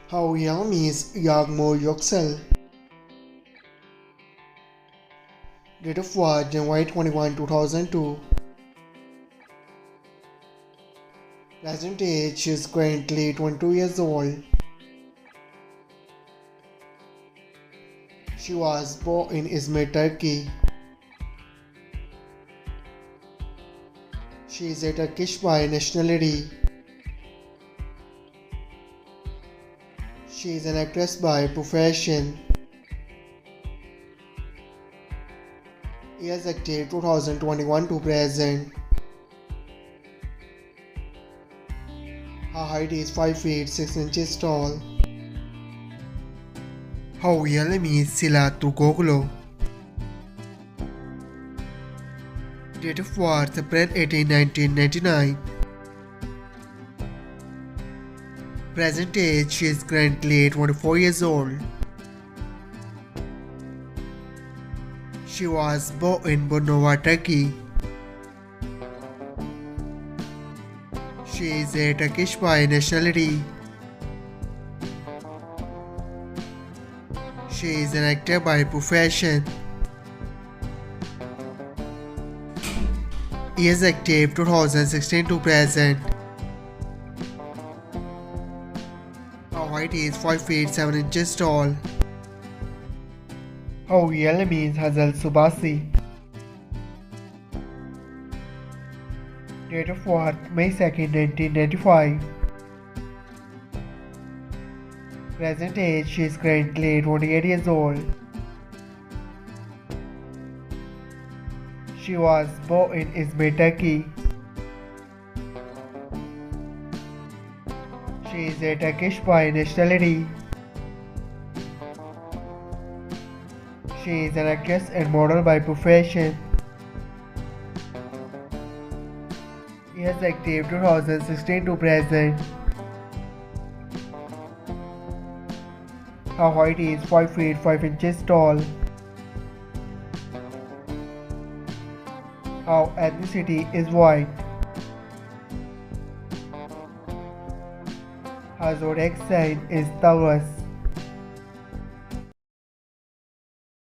How young is Yagmur Yuksel? Date of birth January 21, 2002. Present age she is currently 22 years old. She was born in Izmir, Turkey. She is a Turkish by nationality. She is an actress by profession. Years active 2021 to present. Her height is 5 feet 6 inches tall. Her real name is Sila Turkoglu. Date of birth April 18, 1999. Present age she is currently 24 years old. She was born in Bornova, Turkey. She is a Turkish by nationality. She is an actor by profession. Years active 2016 to present. Her height is 5 feet 7 inches tall. Her real name is Hazal Subasi. Date of birth May 2nd, 1995. Present age she is currently 28 years old. She was born in Izmir, Turkey. She is a Turkish by nationality. She is an actress and model by profession. Years active 2016 to present. Her height is 5 feet 5 inches tall. Her ethnicity is white. Her zodiac sign is Taurus.